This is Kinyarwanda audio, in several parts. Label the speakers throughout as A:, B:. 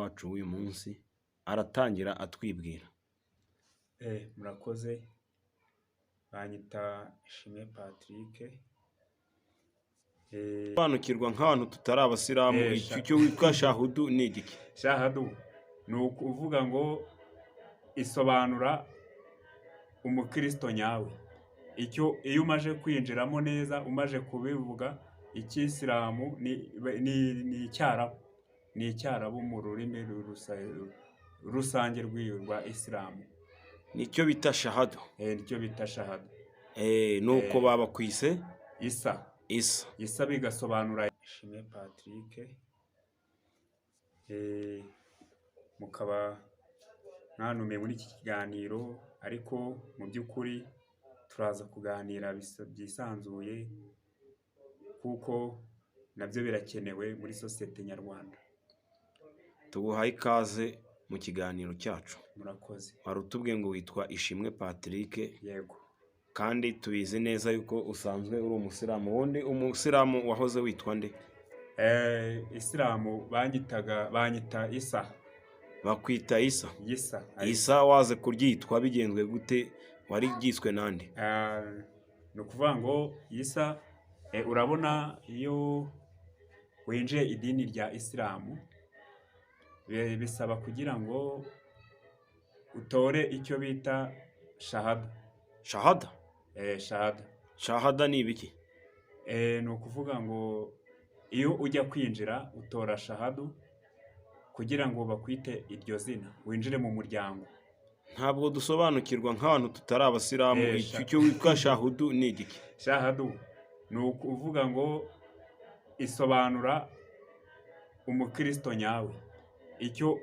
A: wacu w'uyu munsi aratangira atwibwira.
B: Murakoze, banyita Ishimwe Patrick.
A: Sobanukirwa nk'abantu tutari abasilamu icyo witwa shahudu ni igiki?
B: Shahadu ni ukuvuga ngo isobanura umukristo nyawe. Iyo umaje kwinjiramo neza, umaje kubivuga, icyisilamu ni icyarabu. Ni icyarabu mu rurimi rusange rwa isilamu.
A: Nicyo bita shahadu.
B: Nicyo bita shahadu.
A: Nuko baba kwise
B: Isa. Isa bigasobanura Ishimwe Patrick. Mukaba mwanumiye muri iki kiganiro, ariko mu by'ukuri turaza kuganira byisanzuye kuko nabyo birakenewe muri sosiyete nyarwanda.
A: Tuguhaye ikaze mu kiganiro cyacu.
B: Murakoze.
A: Wari utubwiye ngo witwa Ishimwe Patrick.
B: Yego.
A: Kandi tubizi neza yuko usanzwe uri umusilamu. Wundi umusilamu wahoze witwa nde?
B: Isilamu banyita Isa.
A: Bakwita Isa?
B: Isa.
A: Isa waze kuryitwa bigenzwe gute? Wari ryiswe nande?
B: Ni ukuvuga ngo Isa, urabona iyo winjiye idini rya Isilamu bisaba kugira ngo utore icyo bita shahada.
A: Shahada?
B: Shahada.
A: Shahada ni ibiki?
B: Ni ukuvuga ngo iyo ujya kwinjira utora shahadu kugira ngo bakwite iryo zina, winjire mu muryango.
A: Ntabwo dusobanukirwa nk'abantu tutari abasilamu icyo witwa shahudu ni igiki?
B: Shahadu ni ukuvuga ngo isobanura umukristo nyawe.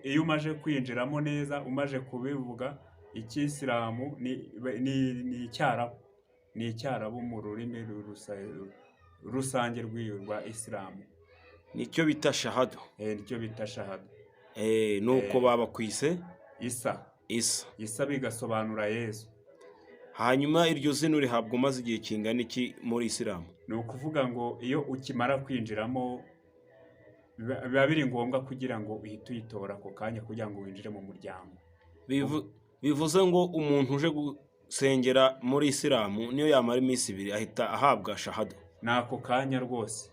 B: Iyo umaje kwinjiramo neza, umaje kubivuga, icyisilamu ni icyarabu. Ni icyarabu mu rurimi rusange rwa isilamu.
A: Nicyo bita shahadu.
B: Nicyo bita shahadu.
A: Nuko baba kwise
B: Isa. Isa bigasobanura Yesu.
A: Hanyuma iryo zina urihabwa umaze igihe kingana iki muri isilamu?
B: Ni ukuvuga ngo iyo ukimara kwinjiramo biba biri ngombwa kugira ngo uhite uyitora ako kanya kugira ngo winjire mu muryango.
A: Bivuze ngo umuntu uje gusengera muri isilamu niyo yamara iminsi 2 ahita ahabwa shahada?
B: Ni ako kanya rwose,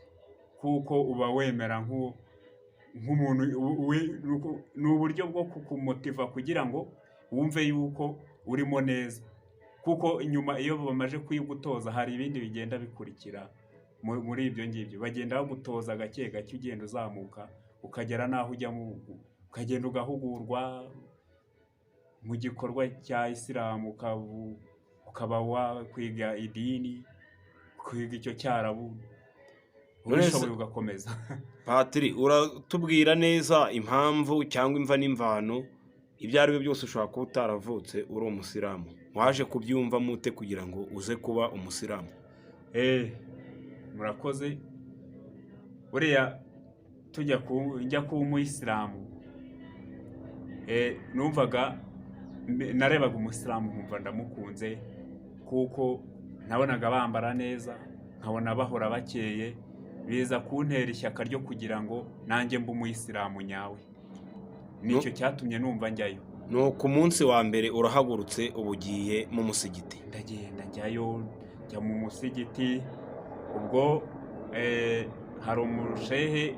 B: kuko uba wemera nk'umuntu. Ni uburyo bwo kukumotiva kugira ngo wumve yuko urimo neza, kuko inyuma iyo bamaje kuyigutoza hari ibindi bigenda bikurikira. Muri ibyo ngibyo bagenda bagutoza gake gake, ugenda uzamuka ukagera naho ujya ukagenda ugahugurwa mu gikorwa cya isilamu, ukaba wakwiga idini, kwiga icyo cyarabu, urashoboye ugakomeza.
A: Patiri, uratubwira neza impamvu cyangwa imva n'imvano ibyo ari byo byose ushobora kuba utaravutse uri umusilamu? Waje kubyumva mute kugira ngo uze kuba umusilamu?
B: Murakoze. Buriya njya kuba umuyisilamu, narebaga umusilamu nkumva ndamukunze, kuko nabonaga bambara neza, nkabona bahora bakeye, biza kuntera ishyaka ryo kugira ngo nanjye mbe umuyisilamu nyawe. Nicyo cyatumye numva njyayo.
A: Nuko umunsi wa mbere urahagurutse uba ugiye mu musigiti?
B: Ndagenda njya mu musigiti. Ubwo hari umushehe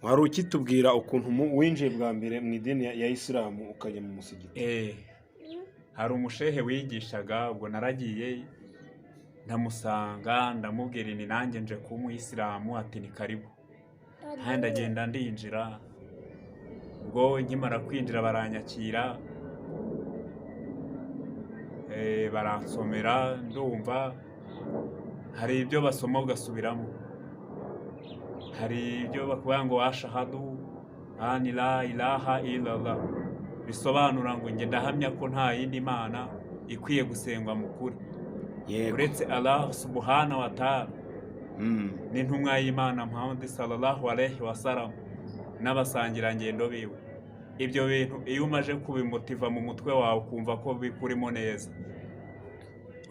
A: wari ukitubwira ukuntu winjiye bwa mbere mu idini ya isilamu ukajya mu musigiti?
B: Hari umushehe wigishaga. Ubwo naragiye ndamusanga, ndamubwira ni nanjye nje kuba umuyisilamu. Ati ni karibu. Ndagenda ndinjira. Ubwo nkimara kwinjira baranyakira, baransomera, ndumva. Hari ibyo basoma ugasubiramo. Hari ibyo bakuvuga ngo ashahadu an la ilaha illallah, bisobanura ngo njye ndahamya ko nta yindi mana ikwiye gusengwa mu kuri uretse Allah subhanahu wa ta'ala n'intumwa y'Imana Muhammad sallallahu alaihi wasallam n'abasangirangendo biwe. Ibyo bintu iyo umaje kubimutiva mu mutwe wawe ukumva ko bikurimo neza,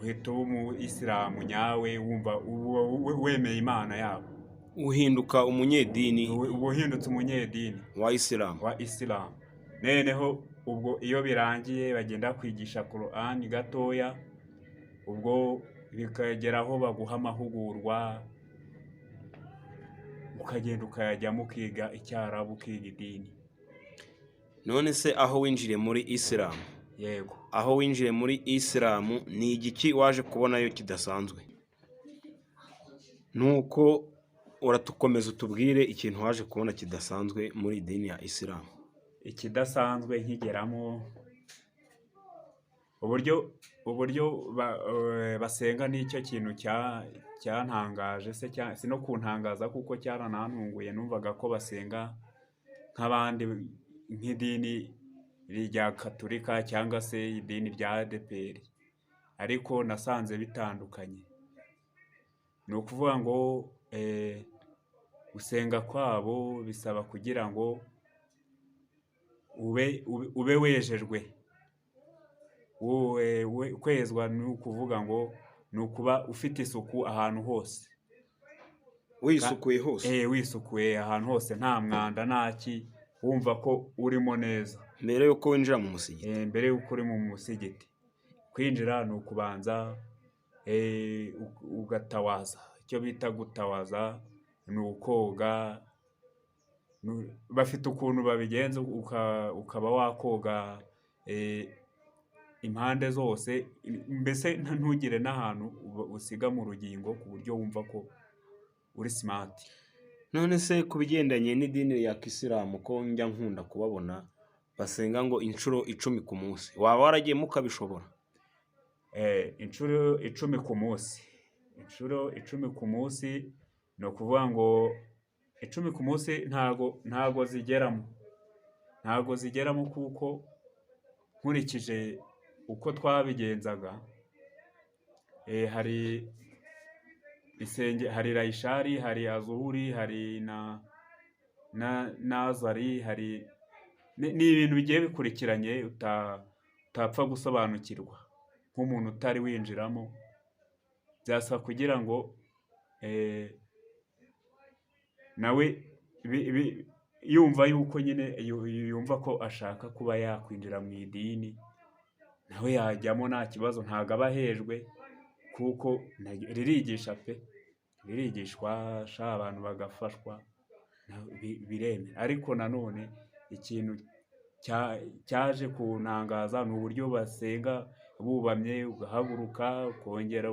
B: uhita uba umuyisilamu nyawe, wumva wemeye Imana yabo.
A: uhinduka umunyedini
B: uba uhindutse umunyedini
A: wa isilamu.
B: wa isilamu. Noneho ubwo iyo birangiye bagenda kwigisha Korani gatoya, ubwo bikageraho baguha amahugurwa, ukagenda ukayajyamo ukiga icyarabu, ukiga idini.
A: None se aho winjiriye muri isilamu,
B: Yego.
A: aho winjiriye muri isilamu ni igiki waje kubonayo kidasanzwe? Nuko uratukomeza utubwire ikintu waje kubona kidasanzwe muri idini ya isilamu.
B: Ikidasanzwe nkigeramo, uburyo basenga nicyo kintu cyantangaje, si no kuntangaza kuko cyaranantunguye. Numvaga ko basenga nk'abandi, nk'idini rya Gatolika cyangwa se idini rya ADEPR, ariko nasanze bitandukanye. Ni ukuvuga ngo gusenga kwabo bisaba kugira ngo ube wejejwe. Kwezwa ni ukuvuga ngo ni ukuba ufite isuku ahantu hose,
A: Wisukuye hose
B: wisukuye ahantu hose, nta mwanda ntaki, wumva ko urimo neza
A: mbere yuko winjira mu musigiti.
B: mbere y'uko uri mu musigiti. Kwinjira ni ukubanza ugatawaza. Icyo bita gutawaza ni ukoga. Bafite ukuntu babigenza, ukaba wakoga impande zose, mbese ntugire n'ahantu usiga mu rugingo, ku buryo wumva ko uri smart.
A: None se ku bigendanye n'idini ya kisilamu, ko njya nkunda kubabona basenga ngo inshuro 10 ku munsi, waba waragiyemo ukabishobora?
B: Inshuro 10 ku munsi, inshuro 10 ku munsi ni ukuvuga ngo 10 ku munsi ntago zigeramo, kuko nkurikije uko twabigenzaga, hari rayishari, hari azuhuri, hari na nazari, hari ni ibintu bigiye bikurikiranye utapfa gusobanukirwa nk'umuntu utari winjiramo. Byasaba kugira ngo nawe yumva yuko nyine yumva ko ashaka kuba yakwinjira mu idini, nawe yajyamo nta kibazo, ntago aba ahejwe, kuko ririgisha pe, ririgishwa abantu bagafashwa, biremera. Ariko nanone ikintu cyaje kuntangaza ni uburyo basenga bubamye, ugahaguruka ukongera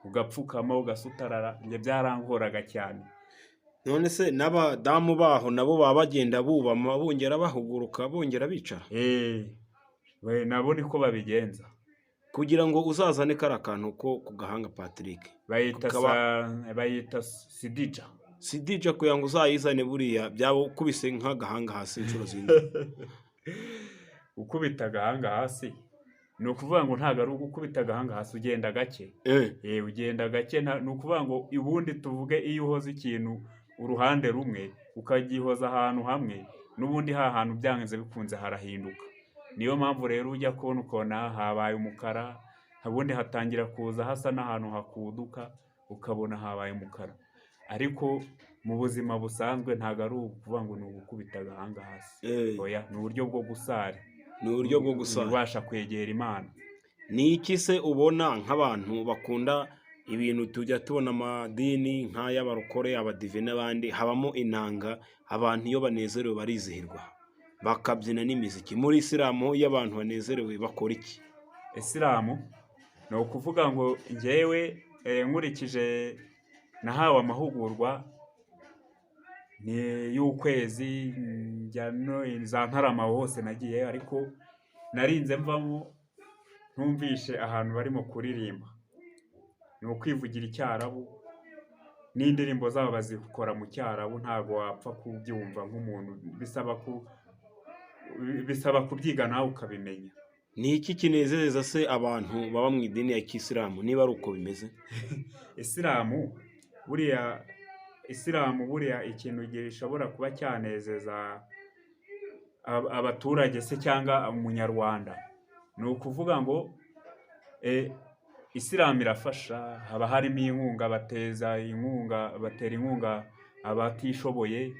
B: ugapfukama, ugasutarara. Ibyo byarangoraga cyane.
A: None se n'abadamu baho nabo baba bagenda bubama, bongera bahuguruka, bongera bicara?
B: Nabo niko babigenza,
A: kugira ngo uzazane kariya kantu ko ku gahanga Patrick,
B: bayita sidija.
A: Sidija, kugira ngo uzayizane buriya byaba ukubise nk'agahanga hasi inshuro zindi.
B: Ukubita agahanga hasi ni ukuvuga ngo ntabwo ari ugukubita agahanga hasi, ugenda gake. Ugenda gake. Ni ukuvuga ngo ubundi tuvuge iyo uhoza ikintu uruhande rumwe ukagihoza ahantu hamwe, n'ubundi hantu byanze bikunze harahinduka. Niyo mpamvu rero ujya kubona ukabona habaye umukara, ubundi hatangira kuza hasa n'ahantu hakuduka, ukabona habaye umukara. Ariko mu buzima busanzwe ntabwo ari ukuvuga ngo ni ugukubita agahanga hasi. Oya, ni uburyo bwo gusara.
A: Ni uburyo bwo gusara,
B: ubasha kwegera Imana.
A: Ni iki se ubona nk'abantu bakunda ibintu tujya tubona amadini nk'ay'abarokore, abadive n'abandi, habamo inanga, abantu iyo banezerewe barizihirwa bakabyina n'imiziki. Muri isilamu iyo abantu banezerewe bakora iki?
B: Isilamu ni ukuvuga ngo njyewe nkurikije nahawe amahugurwa ni y'ukwezi, njya no za Ntarama hose nagiye, ariko narinze mvamo ntumvishe ahantu barimo kuririmba. Ni ukwivugira icyarabu, n'indirimbo zabo bazikora mu cyarabu, ntago wapfa kubyumva nk'umuntu, bisaba kubyiga nawe ukabimenya.
A: Ni iki kinezeza se abantu baba mu idini ya kisilamu, niba ari uko bimeze?
B: Isilamu buriya ikintu gishobora kuba cyanezeza abaturage se cyangwa umunyarwanda, ni ukuvuga ngo Isilamu irafasha, haba harimo inkunga, batera inkunga abatishoboye,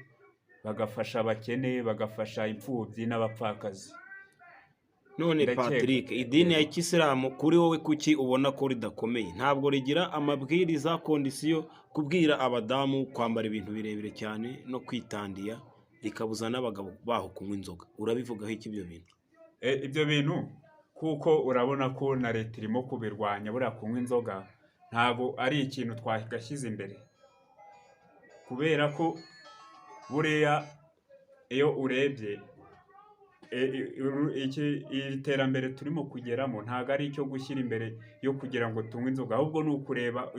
B: bagafasha abakene, bagafasha imfubyi n'abapfakazi.
A: None
B: Ndakeka
A: Patrick, idini ya
B: yego.
A: kisilamu kuri wowe kuki ubona ko ridakomeye? Ntabwo rigira amabwiriza, kondisiyo, kubwira abadamu kwambara ibintu birebire cyane no kwitandiya, rikabuza n'abagabo baho kunywa inzoga. Urabivugaho iki ibyo bintu?
B: Ibyo bintu kuko urabona ko na leta irimo kubirwanya, buriya kunywa inzoga ntabwo ari ikintu twagashyize imbere, kubera ko buriya iyo urebye iri terambere turimo kugeramo ntabwo ari icyo gushyira imbere yo kugira ngo tunywe inzoga, ahubwo ni ukureba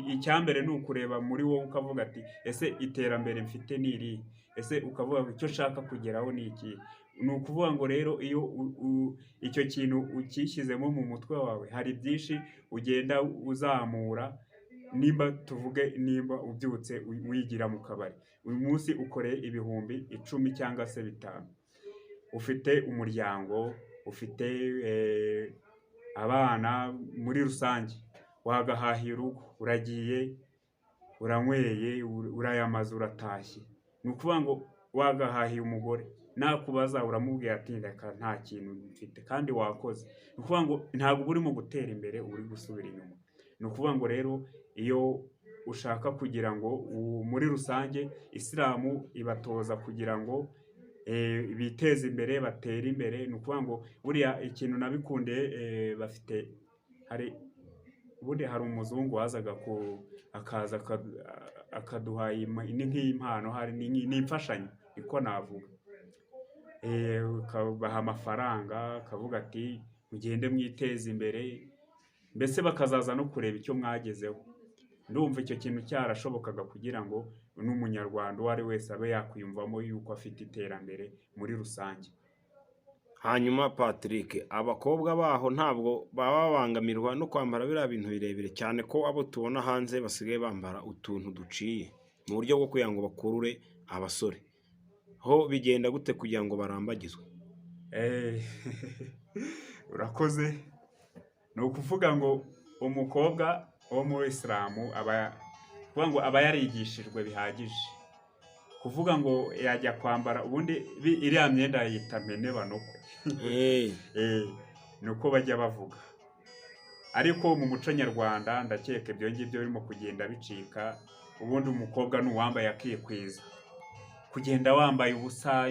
B: icyambere ni ukureba muri wowe ukavuga ati ese iterambere mfite ni irihe, ese ukavuga ngo icyo nshaka kugeraho ni iki. Ni ukuvuga ngo rero iyo icyo kintu ukishyizemo mu mutwe wawe, hari byinshi ugenda uzamura. Nimba ubyutse wigira mu kabari, uyu munsi ukoreye ibihumbi 10 cyangwa se 5, ufite umuryango, ufite abana muri rusange, wagahahiye urugo, uragiye uranyweye, urayamaze, uratashye. Ni ukuvuga ngo wagahahiye umugore, nakubaza uramubwira ati reka nta kintu mfite, kandi wakoze. Ni ukuvuga ngo ntabwo uba urimo gutera imbere, uri gusubira inyuma. Ni ukuvuga ngo rero iyo ushaka kugira ngo muri rusange isilamu ibatoza kugira ngo biteze imbere, batere imbere. Ni ukuvuga ngo buriya ikintu nabikundiye, ubundi hari umuzungu wazaga akaza akaduha nk'impano, ni imfashanyo niko navuga, ukabaha amafaranga, akavuga ati mugende mwiteze imbere, mbese bakazaza no kureba icyo mwagezeho. Ndumva icyo kintu cyarashobokaga kugira ngo n'umunyarwanda uwo ari wese abe yakwiyumvamo yuko afite iterambere muri rusange.
A: Hanyuma Patrick, abakobwa baho ntabwo baba babangamirwa no kwambara biriya bintu birebire, cyane ko abo tubona hanze basigaye bambara utuntu duciye mu buryo bwo kugira ngo bakurure abasore. Ho bigenda gute kugira ngo barambagizwe?
B: Urakoze. Ni ukuvuga ngo umukobwa wo muri isilamu aba yarigishijwe bihagije, kuvuga ngo yajya kwambara, ubundi iriya myenda yita mpenebanukwe. Ni uko bajya bavuga, ariko mu muco nyarwanda ndakeka ibyo ngibyo birimo kugenda bicika. Ubundi umukobwa ni uwambaye akikwiza, kugenda wambaye ubusa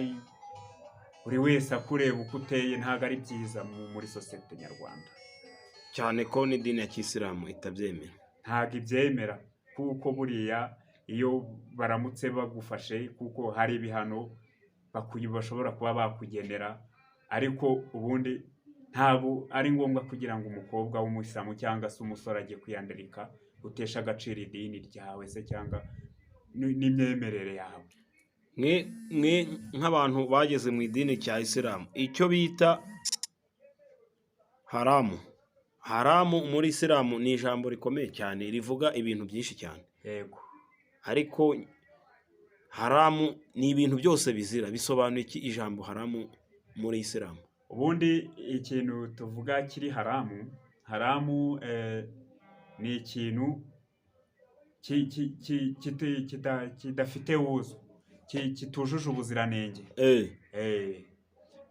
B: buri wese akureba uko uteye ntabwo ari byiza muri sosiyete nyarwanda,
A: cyane ko n'idini ya kisilamu itabyemera.
B: Ntabwo ibyemera, kuko buriya iyo baramutse bagufashe, kuko hari ibihano bashobora kuba bakugenera, ariko ubundi ntabwo ari ngombwa kugira ngo umukobwa w'umuyisilamu cyangwa se umusore ajye kwiyandarika, utesha agaciro idini ryawe se cyangwa n'imyemerere yawe.
A: Mwe nk'abantu bageze mu idini cya isilamu, icyo bita haramu muri isilamu ni ijambo rikomeye cyane, rivuga ibintu byinshi cyane.
B: Yego.
A: Ariko haramu ni ibintu byose bizira. Bisobanuye iki ijambo haramu muri isilamu?
B: Ubundi ikintu tuvuga kiri haramu ni ikintu kidafite ubuzo, kitujuje ubuziranenge.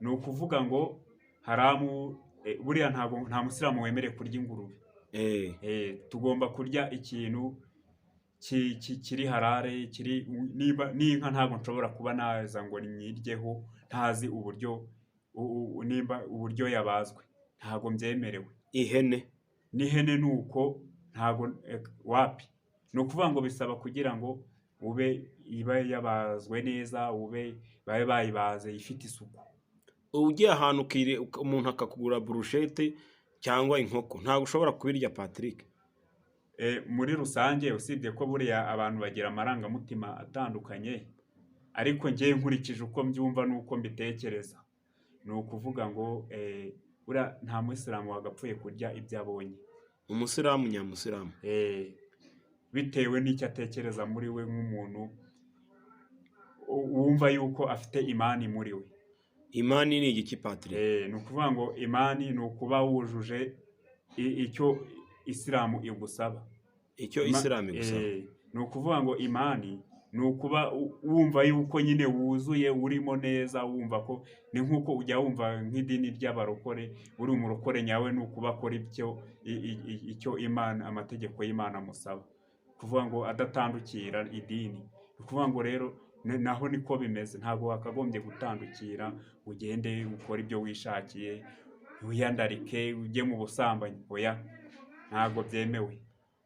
B: Ni ukuvuga ngo haramu, buriya nta musilamu wemerewe kurya ingurube. Tugomba kurya ikintu kiri harare, n'inka ntabwo nshobora kuba naza ngo nyiryeho ntazi uburyo yabazwe, ntabwo mbyemerewe. N'ihene ni uko, ntabwo wapi. Ni ukuvuga ngo bisaba kugira ngo ibe yabazwe neza, babe bayibaze ifite isuku.
A: Ugiye ahantu umuntu akakugura burushete cyangwa inkoko, ntabwo ushobora kubirya Patrick?
B: Muri rusange, usibye ko buriya abantu bagira amarangamutima atandukanye, ariko njye nkurikije uko mbyumva n'uko mbitekereza, ni ukuvuga ngo buriya nta muyisilamu wagapfuye kurya ibyo abonye.
A: Umusilamu nyamusilamu.
B: Bitewe n'icyo atekereza muri we, nk'umuntu wumva yuko afite imani muri we.
A: Imani ni igiki Patrick?
B: Ni ukuvuga ngo imani ni ukuba wujuje icyo isilamu igusaba.
A: icyo isilamu igusaba.
B: Ni ukuvuga ngo imani ni ukuba wumva yuko nyine wuzuye urimo neza, wumva ko ni nk'uko ujya wumva nk'idini ry'abarokore, uri umurokore nyawe ni ukuba akora icyo Imana, amategeko y'Imana amusaba, kuvuga ngo adatandukira idini. Ni ukuvuga ngo rero naho niko bimeze, ntabwo wakagombye gutandukira ugende ukora ibyo wishakiye, wiyandarike ujye mu busambanyi, oya, ntabwo byemewe.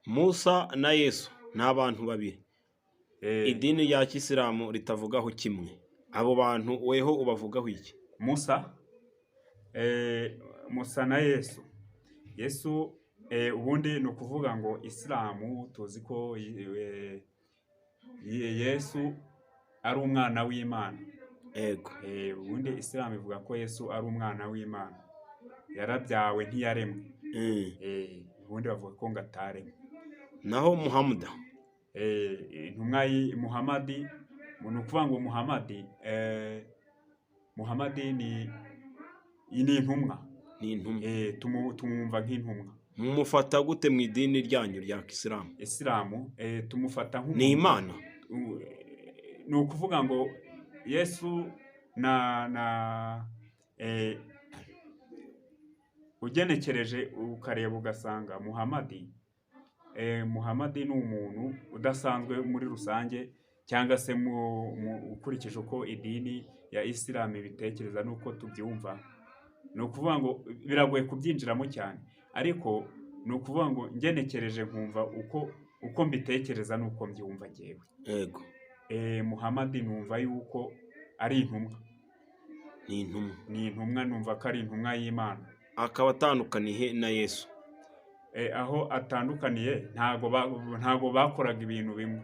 A: Musa na Yesu ni abantu babiri, idini rya kisilamu ritavugaho kimwe. Abo bantu weho ubavugaho iki?
B: Musa na Yesu ubundi ni ukuvuga ngo isilamu tuzi ko Yesu ari umwana w'Imana.
A: Yego.
B: Ubundi isilamu ivuga ko Yesu ari umwana w'Imana, yarabyawe ntiyaremwe. Ubundi bavuga ko ngo ataremwe.
A: Naho Muhamada,
B: intumwa Muhamadi, ni ukuvuga ngo Muhamadi ni intumwa.
A: ni intumwa.
B: Tumwumva nk'intumwa.
A: Mumufata gute mu idini ryanyu rya kisilamu?
B: Isilamu tumufata nk'umuntu.
A: Ni Imana.
B: Ni ukuvuga ngo Yesu ugenekereje ukareba ugasanga Muhamadi ni umuntu udasanzwe muri rusange, cyangwa se ukurikije uko idini ya isilamu ibitekereza n'uko tubyumva. Ni ukuvuga ngo biragoye kubyinjiramo cyane, ariko ni ukuvuga ngo ngenekereje nkumva uko mbitekereza n'uko mbyumva ngewe.
A: Yego.
B: Muhamadi numva yuko ari intumwa. Ni intumwa, numva ko ari intumwa y'Imana.
A: Akaba atandukaniye na Yesu.
B: Aho atandukaniye ntago bakoraga ibintu bimwe.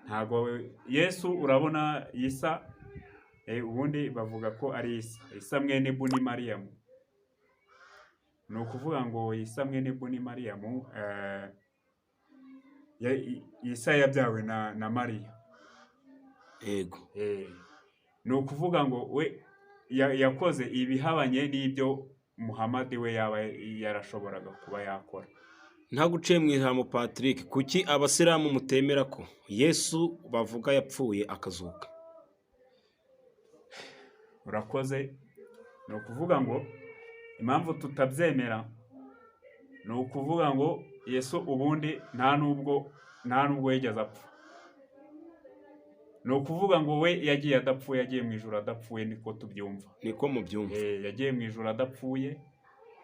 B: Ntago Yesu, urabona Isa, ubundi bavuga ko ari Isa mwene Buni Mariyamu. Ni ukuvuga ngo Isa mwene Buni Mariyamu, Isa yabyawe na Mariya.
A: Yego.
B: Ni ukuvuga ngo we yakoze ibihabanye n'ibyo Muhamadi we yaba yarashoboraga kuba yakora.
A: Nta guciye mu ijambo Patrick, kuki abasilamu mutemera ko Yesu bavuga yapfuye akazuka?
B: Urakoze. Ni ukuvuga ngo impamvu tutabyemera ni ukuvuga ngo Yesu ubundi nta nubwo yigeze apfa. Ni ukuvuga ngo we yagiye adapfuye, yagiye mu ijuru adapfuye, niko tubyumva.
A: Niko mubyumva.
B: Yagiye mu ijuru adapfuye,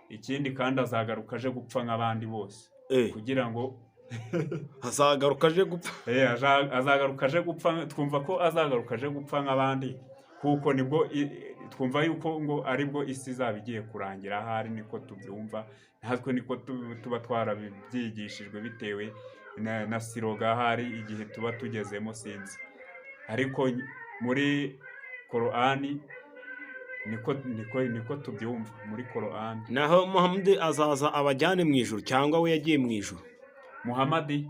B: ikindi kandi azagaruka aje gupfa nk'abandi bose. Kugira ngo
A: azagaruka aje gupfa.
B: Azagaruka aje gupfa, twumva ko azagaruka aje gupfa nk'abandi, kuko nibwo twumva yuko ngo aribwo isi izaba igiye kurangira. Ahari niko tubyumva, natwe niko tuba twarabyigishijwe bitewe na siroga ahari igihe tuba tugezemo, sinzi. Ariko muri Korani niko tubyumva muri Korani.
A: Naho Muhamadi azaza abajyane mu ijuru cyangwa we yagiye mu ijuru?
B: Muhamadi,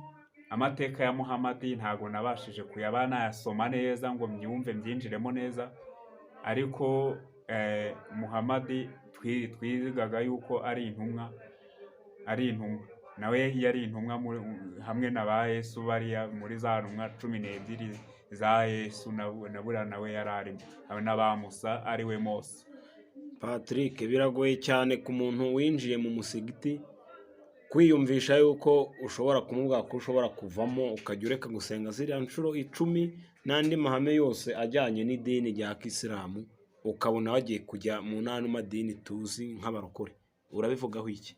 B: amateka ya Muhamadi ntago nabashije kuyaba nayasoma neza ngo mbyumve mbyinjiremo neza, ariko Muhamadi twigaga yuko ari intumwa. Nawe yari intumwa hamwe na ba Yesu bariya muri za ntumwa 12 za Yesu, nabura nawe yari arimo, n'aba Musa ari we Mose.
A: Patrick, biragoye cyane ku muntu winjiye mu musigiti kwiyumvisha yuko ushobora kumubwira ko ushobora kuvamo ukajya ureka gusenga ziriya nshuro 10 n'andi mahame yose ajyanye n'idini rya kisilamu, ukabona wagiye kujya mu n'andi madini tuzi nk'abarokore. Urabivugaho iki?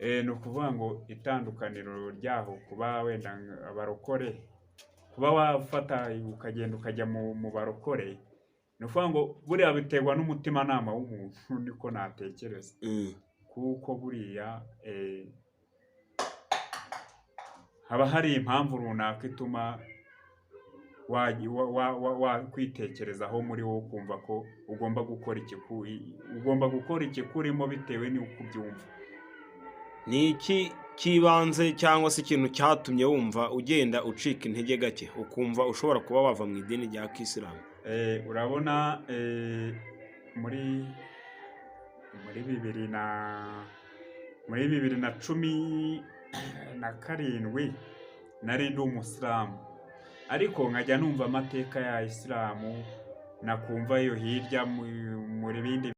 B: Ni ukuvuga ngo itandukaniro ryaho kuba wenda abarokore, kuba wafata ukagenda ukajya mu barokore, ni ukuvuga ngo buriya biterwa n'umutimanama w'umuntu, niko natekereza. Kuko buriya haba hari impamvu runaka ituma wakwitekerezaho muri wowe ukumva ko ugomba gukora ikikurimo bitewe n'uko ubyumva.
A: Ni iki kibanze cyangwa se ikintu cyatumye wumva ugenda ucika intege gake ukumva ushobora kuba wava mu idini rya kisilamu?
B: Urabona muri muri 2017 nari ndi umusilamu, ariko nkajya numva amateka ya Isilamu, nakumva yo hirya muri bindi